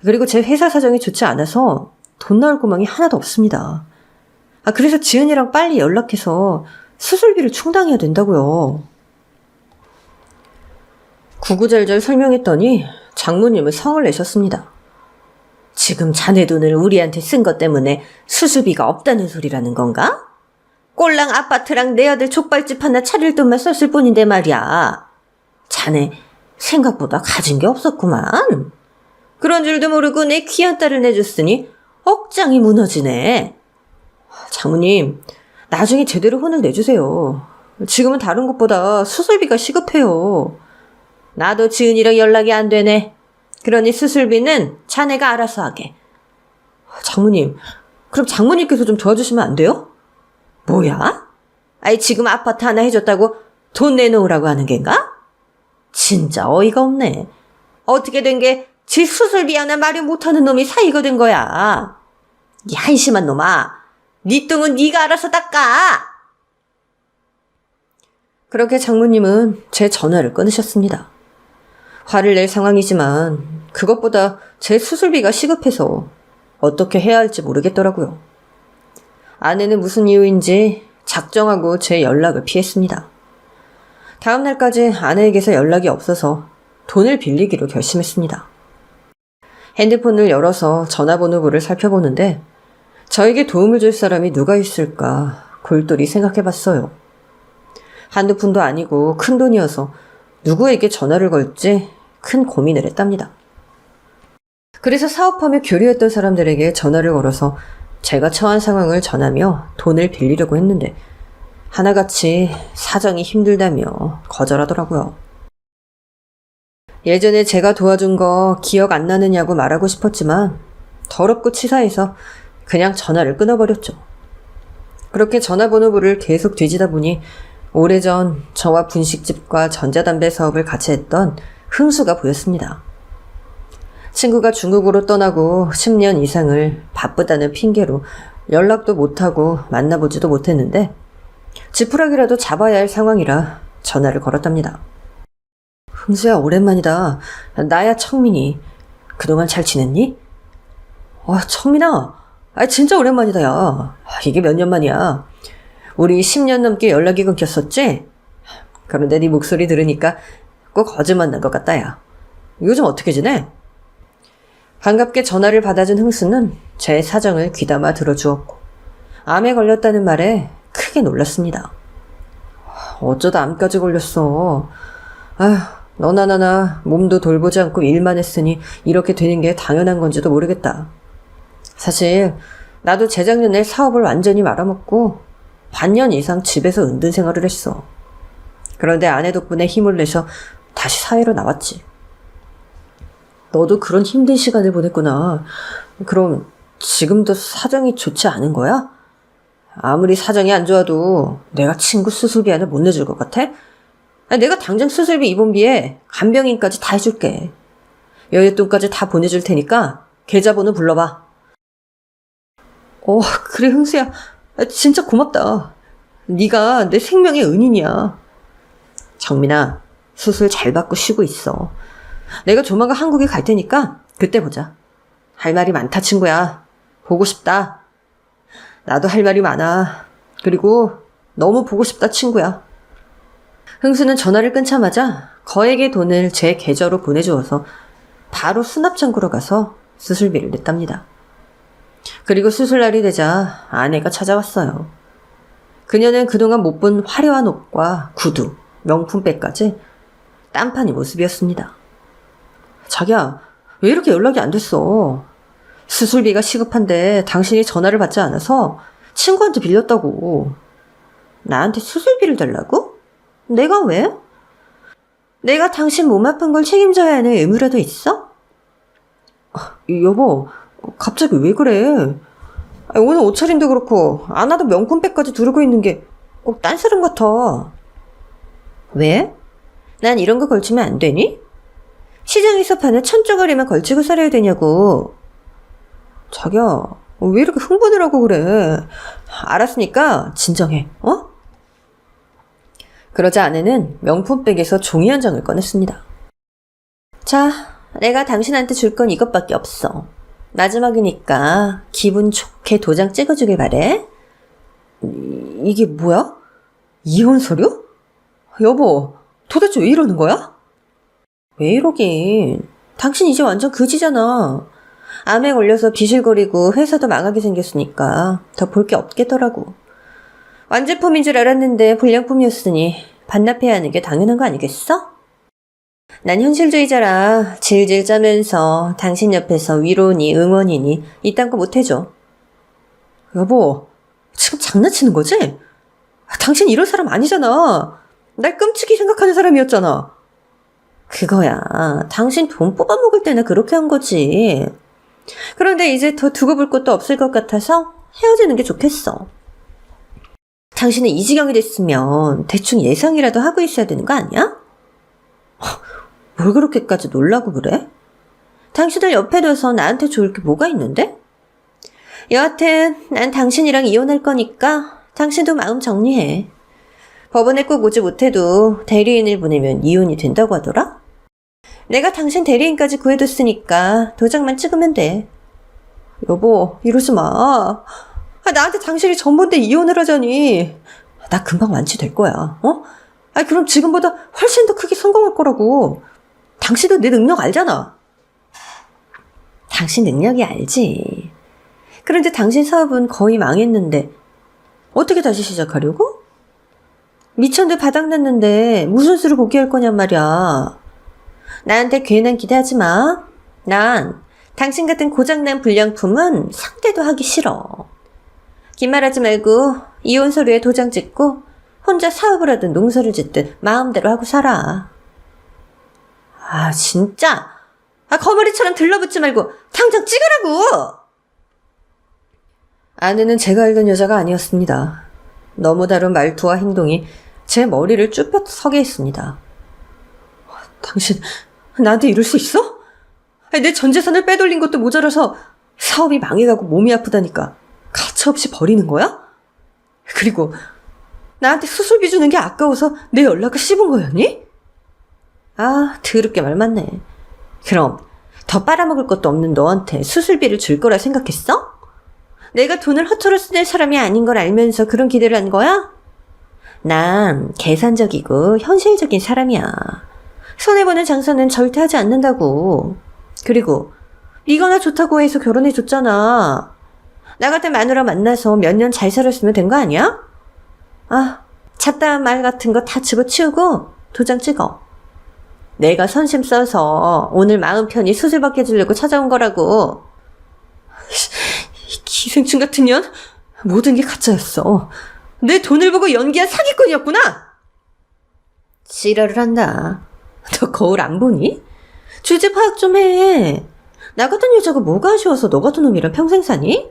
그리고 제 회사 사정이 좋지 않아서 돈 나올 구멍이 하나도 없습니다. 그래서 지은이랑 빨리 연락해서 수술비를 충당해야 된다고요. 구구절절 설명했더니 장모님은 성을 내셨습니다. 지금 자네 돈을 우리한테 쓴 것 때문에 수술비가 없다는 소리라는 건가? 꼴랑 아파트랑 내 아들 족발집 하나 차릴 돈만 썼을 뿐인데 말이야. 자네 생각보다 가진 게 없었구만. 그런 줄도 모르고 내 귀한 딸을 내줬으니 억장이 무너지네. 장모님, 나중에 제대로 혼을 내주세요. 지금은 다른 것보다 수술비가 시급해요. 나도 지은이랑 연락이 안 되네. 그러니 수술비는 자네가 알아서 하게. 장모님, 그럼 장모님께서 좀 도와주시면 안 돼요? 뭐야? 지금 아파트 하나 해줬다고 돈 내놓으라고 하는 겐가? 진짜 어이가 없네. 어떻게 된 게 지 수술비 하나 마련 못하는 놈이 사이가 된 거야. 이 한심한 놈아. 네 똥은 네가 알아서 닦아. 그렇게 장모님은 제 전화를 끊으셨습니다. 화를 낼 상황이지만 그것보다 제 수술비가 시급해서 어떻게 해야 할지 모르겠더라고요. 아내는 무슨 이유인지 작정하고 제 연락을 피했습니다. 다음 날까지 아내에게서 연락이 없어서 돈을 빌리기로 결심했습니다. 핸드폰을 열어서 전화번호부를 살펴보는데 저에게 도움을 줄 사람이 누가 있을까 골똘히 생각해봤어요. 한두 푼도 아니고 큰 돈이어서 누구에게 전화를 걸지 큰 고민을 했답니다. 그래서 사업하며 교류했던 사람들에게 전화를 걸어서 제가 처한 상황을 전하며 돈을 빌리려고 했는데 하나같이 사정이 힘들다며 거절하더라고요. 예전에 제가 도와준 거 기억 안 나느냐고 말하고 싶었지만 더럽고 치사해서 그냥 전화를 끊어버렸죠. 그렇게 전화번호부를 계속 뒤지다 보니 오래전 저와 분식집과 전자담배 사업을 같이 했던 흥수가 보였습니다. 친구가 중국으로 떠나고 10년 이상을 바쁘다는 핑계로 연락도 못하고 만나보지도 못했는데 지푸라기라도 잡아야 할 상황이라 전화를 걸었답니다. 흥수야, 오랜만이다. 나야 청민이. 그동안 잘 지냈니? 청민아. 진짜 오랜만이다, 야. 이게 몇 년 만이야. 우리 10년 넘게 연락이 끊겼었지? 그런데 네 목소리 들으니까 꼭 어제 만난 것 같다, 야. 요즘 어떻게 지내? 반갑게 전화를 받아준 흥수는 제 사정을 귀담아 들어주었고 암에 걸렸다는 말에 크게 놀랐습니다. 어쩌다 암까지 걸렸어. 너나 나나 몸도 돌보지 않고 일만 했으니 이렇게 되는 게 당연한 건지도 모르겠다. 사실 나도 재작년에 사업을 완전히 말아먹고 반년 이상 집에서 은둔 생활을 했어. 그런데 아내 덕분에 힘을 내서 다시 사회로 나왔지. 너도 그런 힘든 시간을 보냈구나. 그럼 지금도 사정이 좋지 않은 거야? 아무리 사정이 안 좋아도 내가 친구 수술비 하나 못 내줄 것 같아? 내가 당장 수술비 입원비에 간병인까지 다 해줄게. 여윳돈까지 다 보내줄 테니까 계좌번호 불러봐. 그래 흥수야. 진짜 고맙다. 네가 내 생명의 은인이야. 정민아, 수술 잘 받고 쉬고 있어. 내가 조만간 한국에 갈 테니까 그때 보자. 할 말이 많다 친구야. 보고 싶다. 나도 할 말이 많아. 그리고 너무 보고 싶다 친구야. 흥수는 전화를 끊자마자 거액의 돈을 제 계좌로 보내주어서 바로 수납창고로 가서 수술비를 냈답니다. 그리고 수술날이 되자 아내가 찾아왔어요. 그녀는 그동안 못 본 화려한 옷과 구두, 명품백까지 딴판이 모습이었습니다. 자기야, 왜 이렇게 연락이 안 됐어? 수술비가 시급한데 당신이 전화를 받지 않아서 친구한테 빌렸다고. 나한테 수술비를 달라고? 내가 왜? 내가 당신 몸 아픈 걸 책임져야 하는 의무라도 있어? 여보, 갑자기 왜 그래? 오늘 옷차림도 그렇고 안 와도 명품백까지 두르고 있는 게 꼭 딴 사람 같아. 왜? 난 이런 거 걸치면 안 되니? 시장에서 파는 천조가리만 걸치고 살아야 되냐고. 자기야, 왜 이렇게 흥분을 하고 그래? 알았으니까 진정해, 어? 그러자 아내는 명품백에서 종이 한 장을 꺼냈습니다. 자, 내가 당신한테 줄 건 이것밖에 없어. 마지막이니까 기분 좋게 도장 찍어주길 바래. 이게 뭐야? 이혼 서류? 여보, 도대체 왜 이러는 거야? 왜 이러긴. 당신 이제 완전 그지잖아. 암에 걸려서 비실거리고 회사도 망하게 생겼으니까 더 볼 게 없겠더라고. 완제품인 줄 알았는데 불량품이었으니 반납해야 하는 게 당연한 거 아니겠어? 난 현실주의자라 질질 짜면서 당신 옆에서 위로니 응원이니 이딴 거 못해줘. 여보, 지금 장난치는 거지? 당신 이럴 사람 아니잖아. 날 끔찍이 생각하는 사람이었잖아. 그거야. 당신 돈 뽑아먹을 때나 그렇게 한 거지. 그런데 이제 더 두고 볼 것도 없을 것 같아서 헤어지는 게 좋겠어. 당신은 이 지경이 됐으면 대충 예상이라도 하고 있어야 되는 거 아니야? 뭘 그렇게까지 놀라고 그래? 당신을 옆에 둬서 나한테 좋을 게 뭐가 있는데? 여하튼 난 당신이랑 이혼할 거니까 당신도 마음 정리해. 법원에 꼭 오지 못해도 대리인을 보내면 이혼이 된다고 하더라? 내가 당신 대리인까지 구해뒀으니까 도장만 찍으면 돼. 여보, 이러지 마. 나한테 당신이 전본데 이혼을 하자니. 나 금방 완치될 거야. 그럼 지금보다 훨씬 더 크게 성공할 거라고. 당신도 내 능력 알잖아. 당신 능력이 알지. 그런데 당신 사업은 거의 망했는데 어떻게 다시 시작하려고? 미천도 바닥났는데 무슨 수로 복귀할 거냔 말이야. 나한테 괜한 기대하지 마. 난 당신 같은 고장난 불량품은 상대도 하기 싫어. 긴 말하지 말고 이혼 서류에 도장 찍고 혼자 사업을 하든 농사를 짓든 마음대로 하고 살아. 진짜? 거머리처럼 들러붙지 말고 당장 찍으라고! 아내는 제가 알던 여자가 아니었습니다. 너무 다른 말투와 행동이 제 머리를 쭈뼛 서게 했습니다. 당신 나한테 이럴 수 있어? 내 전 재산을 빼돌린 것도 모자라서 사업이 망해가고 몸이 아프다니까 가차없이 버리는 거야? 그리고 나한테 수술비 주는 게 아까워서 내 연락을 씹은 거였니? 더럽게 말 많네. 그럼 더 빨아먹을 것도 없는 너한테 수술비를 줄 거라 생각했어? 내가 돈을 허투루 쓰는 사람이 아닌 걸 알면서 그런 기대를 한 거야? 난 계산적이고 현실적인 사람이야. 손해보는 장사는 절대 하지 않는다고. 그리고 네가 나 좋다고 해서 결혼해줬잖아. 나 같은 마누라 만나서 몇 년 잘 살았으면 된 거 아니야? 잡다한 말 같은 거 다 집어치우고 도장 찍어. 내가 선심 써서 오늘 마음 편히 수술받게 해주려고 찾아온 거라고. 기생충 같은 년? 모든 게 가짜였어. 내 돈을 보고 연기한 사기꾼이었구나! 지랄을 한다. 너 거울 안 보니? 주제 파악 좀 해. 나 같은 여자가 뭐가 아쉬워서 너 같은 놈이랑 평생 사니?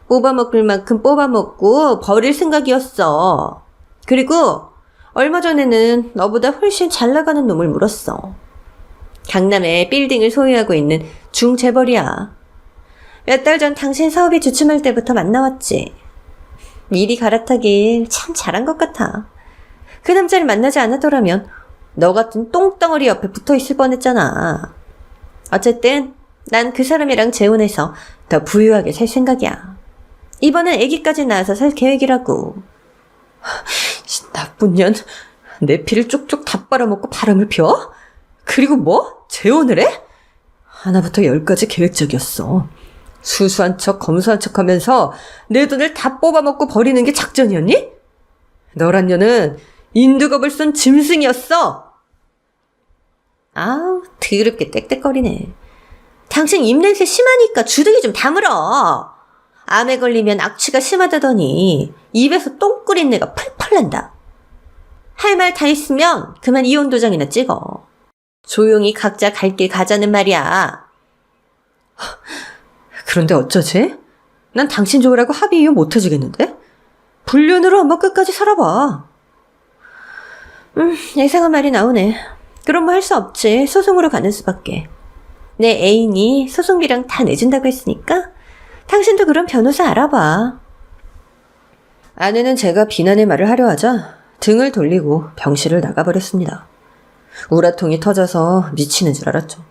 뽑아먹을 만큼 뽑아먹고 버릴 생각이었어. 그리고 얼마 전에는 너보다 훨씬 잘 나가는 놈을 물었어. 강남에 빌딩을 소유하고 있는 중재벌이야. 몇 달 전 당신 사업이 주춤할 때부터 만나왔지. 미리 갈아타길 참 잘한 것 같아. 그 남자를 만나지 않았더라면 너 같은 똥덩어리 옆에 붙어있을 뻔했잖아. 어쨌든 난 그 사람이랑 재혼해서 더 부유하게 살 생각이야. 이번엔 아기까지 낳아서 살 계획이라고. 나쁜 년. 내 피를 쪽쪽 다 빨아먹고 바람을 피워? 그리고 뭐? 재혼을 해? 하나부터 10까지 계획적이었어. 수수한 척 검소한 척 하면서 내 돈을 다 뽑아먹고 버리는 게 작전이었니? 너란 년은 인두겁을 쏜 짐승이었어. 더럽게 떽떽거리네. 당신 입냄새 심하니까 주둥이 좀 다물어. 암에 걸리면 악취가 심하다더니 입에서 똥 끓인 내가 펄펄 난다. 할 말 다 했으면 그만 이혼 도장이나 찍어. 조용히 각자 갈 길 가자는 말이야. 그런데 어쩌지? 난 당신 좋으라고 합의 이혼 못 해주겠는데? 불륜으로 한번 끝까지 살아봐. 예상한 말이 나오네. 그럼 뭐 할 수 없지. 소송으로 가는 수밖에. 내 애인이 소송비랑 다 내준다고 했으니까 당신도 그럼 변호사 알아봐. 아내는 제가 비난의 말을 하려 하자 등을 돌리고 병실을 나가버렸습니다. 우라통이 터져서 미치는 줄 알았죠.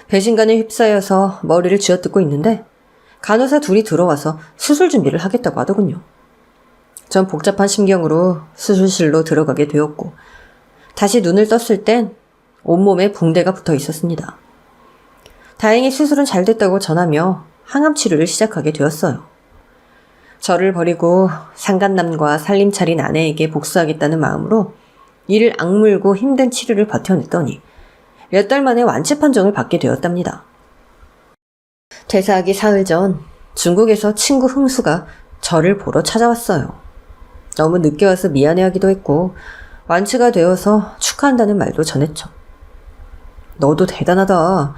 배신감에 휩싸여서 머리를 쥐어뜯고 있는데 간호사 둘이 들어와서 수술 준비를 하겠다고 하더군요. 전 복잡한 심경으로 수술실로 들어가게 되었고 다시 눈을 떴을 땐 온몸에 붕대가 붙어 있었습니다. 다행히 수술은 잘 됐다고 전하며 항암 치료를 시작하게 되었어요. 저를 버리고 상간남과 살림 차린 아내에게 복수하겠다는 마음으로 이를 악물고 힘든 치료를 버텨냈더니 몇 달 만에 완치 판정을 받게 되었답니다. 퇴사하기 사흘 전 중국에서 친구 흥수가 저를 보러 찾아왔어요. 너무 늦게 와서 미안해하기도 했고 완치가 되어서 축하한다는 말도 전했죠. 너도 대단하다.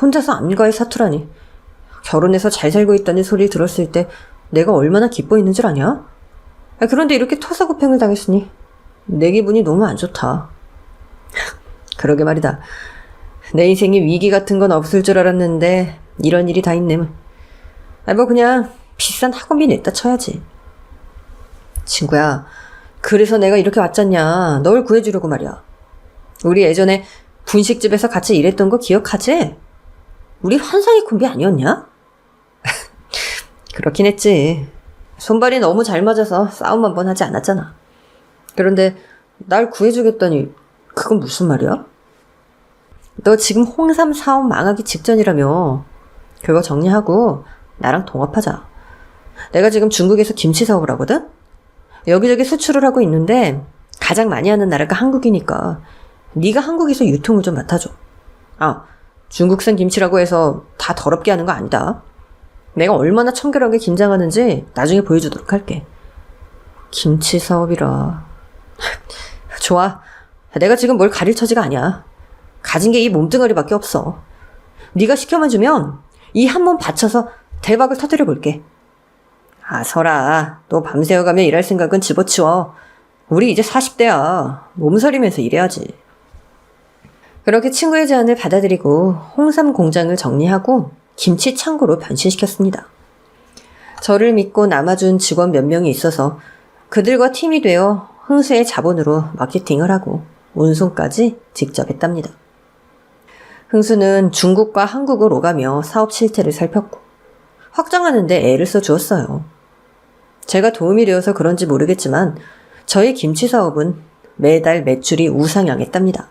혼자서 암과의 사투라니. 결혼해서 잘 살고 있다는 소리 들었을 때 내가 얼마나 기뻐했는 줄 아냐? 그런데 이렇게 토사구팽을 당했으니 내 기분이 너무 안 좋다. 그러게 말이다. 내 인생에 위기 같은 건 없을 줄 알았는데 이런 일이 다 있네. 뭐 그냥 비싼 학원비 냈다 쳐야지. 친구야, 그래서 내가 이렇게 왔잖냐. 널 구해주려고 말이야. 우리 예전에 분식집에서 같이 일했던 거 기억하지? 우리 환상의 콤비 아니었냐? 그렇긴 했지. 손발이 너무 잘 맞아서 싸움 한 번 하지 않았잖아. 그런데 날 구해주겠다니 그건 무슨 말이야? 너 지금 홍삼 사업 망하기 직전이라며. 그거 정리하고 나랑 동업하자. 내가 지금 중국에서 김치 사업을 하거든? 여기저기 수출을 하고 있는데 가장 많이 하는 나라가 한국이니까 네가 한국에서 유통을 좀 맡아줘. 중국산 김치라고 해서 다 더럽게 하는 거 아니다. 내가 얼마나 청결하게 김장하는지 나중에 보여주도록 할게. 김치 사업이라. 좋아. 내가 지금 뭘 가릴 처지가 아니야. 가진 게 이 몸뚱아리밖에 없어. 네가 시켜만 주면 이 한 몸 바쳐서 대박을 터뜨려 볼게. 설아, 너 밤새워가며 일할 생각은 집어치워. 우리 이제 40대야. 몸서리면서 일해야지. 그렇게 친구의 제안을 받아들이고 홍삼 공장을 정리하고 김치 창고로 변신시켰습니다. 저를 믿고 남아준 직원 몇 명이 있어서 그들과 팀이 되어 흥수의 자본으로 마케팅을 하고 운송까지 직접 했답니다. 흥수는 중국과 한국을 오가며 사업 실태를 살폈고 확장하는데 애를 써주었어요. 제가 도움이 되어서 그런지 모르겠지만 저희 김치 사업은 매달 매출이 우상향했답니다.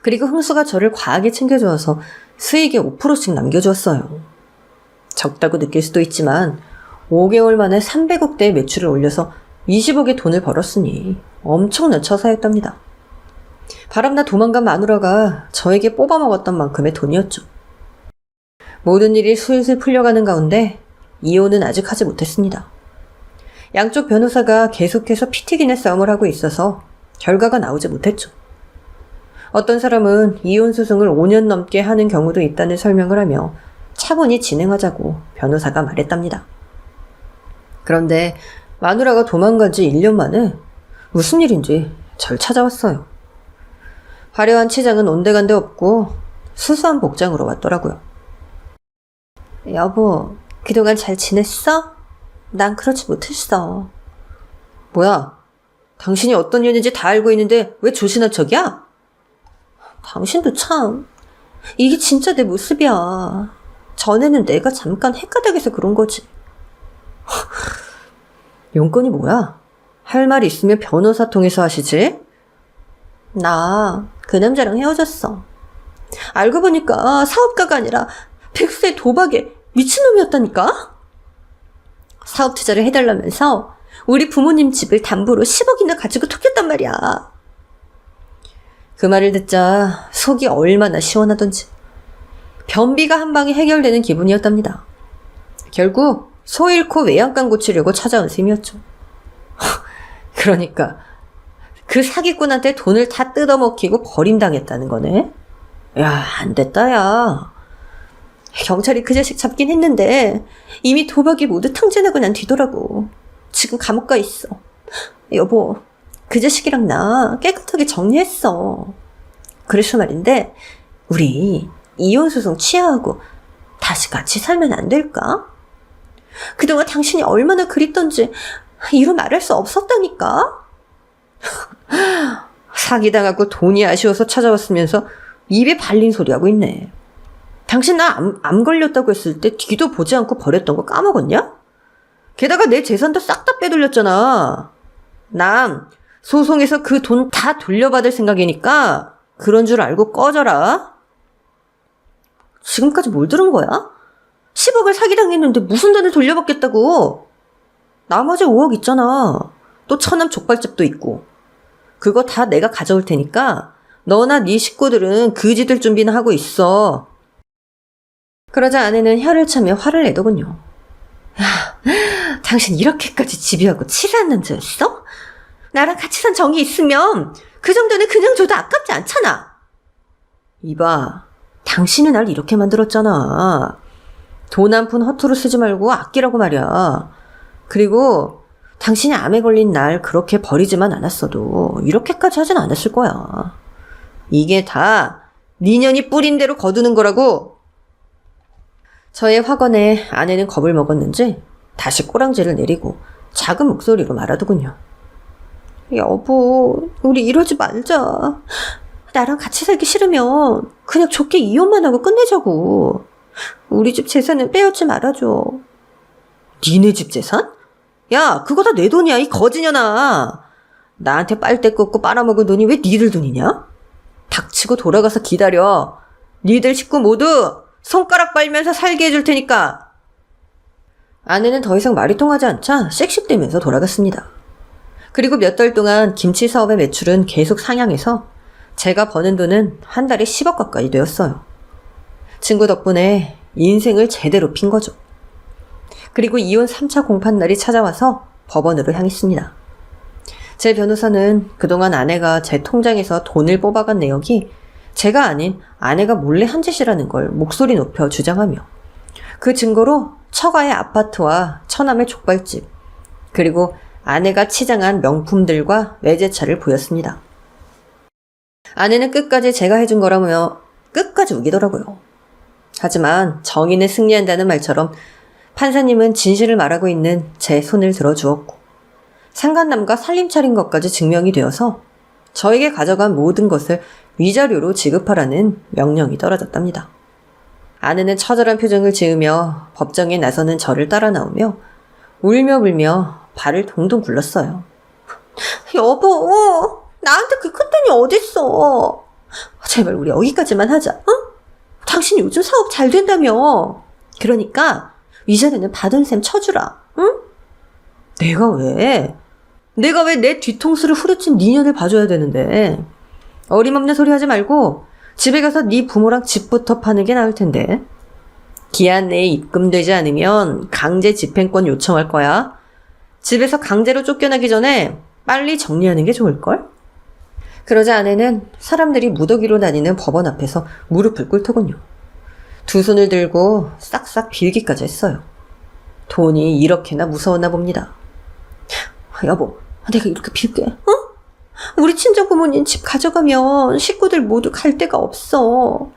그리고 흥수가 저를 과하게 챙겨주어서 수익의 5%씩 남겨주었어요. 적다고 느낄 수도 있지만 5개월 만에 300억대의 매출을 올려서 20억의 돈을 벌었으니 엄청난 처사였답니다. 바람나 도망간 마누라가 저에게 뽑아먹었던 만큼의 돈이었죠. 모든 일이 슬슬 풀려가는 가운데 이혼은 아직 하지 못했습니다. 양쪽 변호사가 계속해서 피 튀기는 싸움을 하고 있어서 결과가 나오지 못했죠. 어떤 사람은 이혼 소송을 5년 넘게 하는 경우도 있다는 설명을 하며 차분히 진행하자고 변호사가 말했답니다. 그런데 마누라가 도망간 지 1년 만에 무슨 일인지 절 찾아왔어요. 화려한 치장은 온데간데 없고 수수한 복장으로 왔더라고요. 여보, 그동안 잘 지냈어? 난 그렇지 못했어. 뭐야? 당신이 어떤 년인지 다 알고 있는데 왜 조신한 척이야? 당신도 참, 이게 진짜 내 모습이야. 전에는 내가 잠깐 헷가닥해서 그런 거지. 용건이 뭐야? 할 말 있으면 변호사 통해서 하시지? 나 그 남자랑 헤어졌어. 알고 보니까 사업가가 아니라 백수의 도박에 미친놈이었다니까? 사업 투자를 해달라면서 우리 부모님 집을 담보로 10억이나 가지고 톡했단 말이야. 그 말을 듣자 속이 얼마나 시원하던지 변비가 한 방에 해결되는 기분이었답니다. 결국 소 잃고 외양간 고치려고 찾아온 셈이었죠. 그러니까 그 사기꾼한테 돈을 다 뜯어먹히고 버림당했다는 거네. 야, 안 됐다 야. 경찰이 그 자식 잡긴 했는데 이미 도박이 모두 탕진하고 난 뒤더라고. 지금 감옥 가 있어. 여보, 그 자식이랑 나 깨끗하게 정리했어. 그래서 말인데 우리 이혼소송 취하하고 다시 같이 살면 안 될까? 그동안 당신이 얼마나 그립던지 이루 말할 수 없었다니까? 사기당하고 돈이 아쉬워서 찾아왔으면서 입에 발린 소리하고 있네. 당신 나 암 걸렸다고 했을 때 뒤도 보지 않고 버렸던 거 까먹었냐? 게다가 내 재산도 싹 다 빼돌렸잖아. 난 소송에서 그 돈 다 돌려받을 생각이니까 그런 줄 알고 꺼져라. 지금까지 뭘 들은 거야? 10억을 사기당했는데 무슨 돈을 돌려받겠다고. 나머지 5억 있잖아. 또 처남 족발집도 있고. 그거 다 내가 가져올 테니까 너나 네 식구들은 그지들 준비나 하고 있어. 그러자 아내는 혀를 차며 화를 내더군요. 야, 당신 이렇게까지 집요하고 치사한 남자였어? 나랑 같이 산 정이 있으면 그 정도는 그냥 줘도 아깝지 않잖아. 이봐, 당신이 날 이렇게 만들었잖아. 돈 한 푼 허투루 쓰지 말고 아끼라고 말이야. 그리고 당신이 암에 걸린 날 그렇게 버리지만 않았어도 이렇게까지 하진 않았을 거야. 이게 다 네 년이 뿌린 대로 거두는 거라고. 저의 화건에 아내는 겁을 먹었는지 다시 꼬랑지를 내리고 작은 목소리로 말하더군요. 여보, 우리 이러지 말자. 나랑 같이 살기 싫으면 그냥 좋게 이혼만 하고 끝내자고. 우리 집 재산은 빼앗지 말아줘. 니네 집 재산? 야, 그거 다 내 돈이야, 이 거지년아. 나한테 빨대 꽂고 빨아먹은 돈이 왜 니들 돈이냐? 닥치고 돌아가서 기다려. 니들 식구 모두 손가락 빨면서 살게 해줄 테니까. 아내는 더 이상 말이 통하지 않자 씩씩대면서 돌아갔습니다. 그리고 몇 달 동안 김치 사업의 매출은 계속 상향해서 제가 버는 돈은 한 달에 10억 가까이 되었어요. 친구 덕분에 인생을 제대로 핀 거죠. 그리고 이혼 3차 공판날이 찾아와서 법원으로 향했습니다. 제 변호사는 그동안 아내가 제 통장에서 돈을 뽑아간 내역이 제가 아닌 아내가 몰래 한 짓이라는 걸 목소리 높여 주장하며 그 증거로 처가의 아파트와 처남의 족발집 그리고 아내가 치장한 명품들과 외제차를 보였습니다. 아내는 끝까지 제가 해준 거라며 끝까지 우기더라고요. 하지만 정의는 승리한다는 말처럼 판사님은 진실을 말하고 있는 제 손을 들어주었고 상간남과 살림 차린 것까지 증명이 되어서 저에게 가져간 모든 것을 위자료로 지급하라는 명령이 떨어졌답니다. 아내는 처절한 표정을 지으며 법정에 나서는 저를 따라 나오며 울며 불며 발을 동동 굴렀어요. 여보, 나한테 그 큰돈이 어딨어. 제발 우리 여기까지만 하자. 어? 당신 요즘 사업 잘 된다며. 그러니까 위자료는 받은 셈 쳐주라. 응? 내가 왜 내 뒤통수를 후려친 네 년을 봐줘야 되는데. 어림없는 소리 하지 말고 집에 가서 네 부모랑 집부터 파는 게 나을 텐데. 기한 내에 입금되지 않으면 강제 집행권 요청할 거야. 집에서 강제로 쫓겨나기 전에 빨리 정리하는 게 좋을걸? 그러자 아내는 사람들이 무더기로 다니는 법원 앞에서 무릎을 꿇더군요. 두 손을 들고 싹싹 빌기까지 했어요. 돈이 이렇게나 무서웠나 봅니다. 여보, 내가 이렇게 빌게, 어? 우리 친정 부모님 집 가져가면 식구들 모두 갈 데가 없어.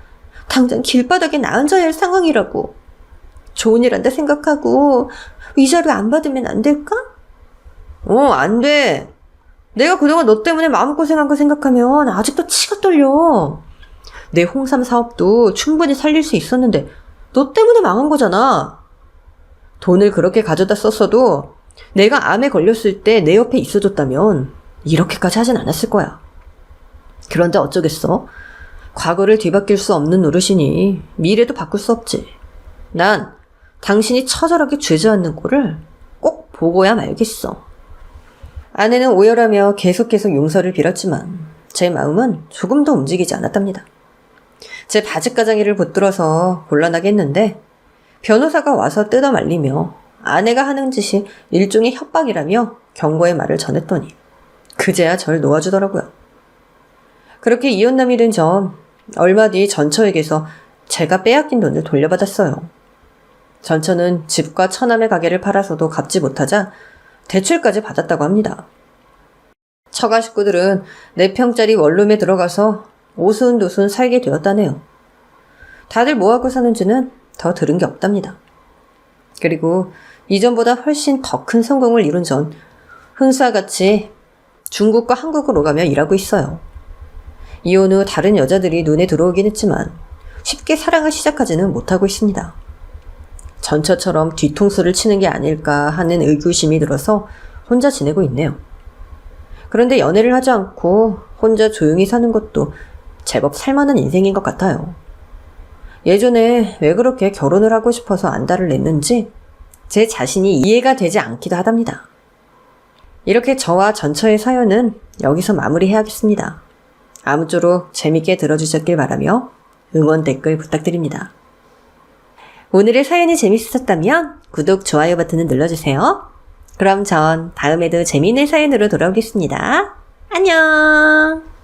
당장 길바닥에 나앉아야 할 상황이라고. 좋은 일 한다 생각하고 위자료 안 받으면 안 될까? 안 돼. 내가 그동안 너 때문에 마음고생한 거 생각하면 아직도 치가 떨려. 내 홍삼 사업도 충분히 살릴 수 있었는데 너 때문에 망한 거잖아. 돈을 그렇게 가져다 썼어도 내가 암에 걸렸을 때 내 옆에 있어줬다면 이렇게까지 하진 않았을 거야. 그런데 어쩌겠어? 과거를 뒤바뀔 수 없는 노릇이니 미래도 바꿀 수 없지. 난 당신이 처절하게 죄지었는 꼴을 꼭 보고야 말겠어. 아내는 오열하며 계속 용서를 빌었지만 제 마음은 조금도 움직이지 않았답니다. 제 바지가장이를 붙들어서 곤란하게 했는데 변호사가 와서 뜯어 말리며 아내가 하는 짓이 일종의 협박이라며 경고의 말을 전했더니 그제야 절 놓아주더라고요. 그렇게 이혼남이 된 전 얼마 뒤 전처에게서 제가 빼앗긴 돈을 돌려받았어요. 전처는 집과 처남의 가게를 팔아서도 갚지 못하자 대출까지 받았다고 합니다. 처가 식구들은 4평짜리 원룸에 들어가서 오순도순 살게 되었다네요. 다들 뭐하고 사는지는 더 들은 게 없답니다. 그리고 이전보다 훨씬 더 큰 성공을 이룬 전 흥수와 같이 중국과 한국으로 가며 일하고 있어요. 이혼 후 다른 여자들이 눈에 들어오긴 했지만 쉽게 사랑을 시작하지는 못하고 있습니다. 전처처럼 뒤통수를 치는 게 아닐까 하는 의구심이 들어서 혼자 지내고 있네요. 그런데 연애를 하지 않고 혼자 조용히 사는 것도 제법 살만한 인생인 것 같아요. 예전에 왜 그렇게 결혼을 하고 싶어서 안달을 냈는지 제 자신이 이해가 되지 않기도 하답니다. 이렇게 저와 전처의 사연은 여기서 마무리해야겠습니다. 아무쪼록 재밌게 들어주셨길 바라며 응원 댓글 부탁드립니다. 오늘의 사연이 재밌으셨다면 구독, 좋아요 버튼을 눌러주세요. 그럼 전 다음에도 재미있는 사연으로 돌아오겠습니다. 안녕!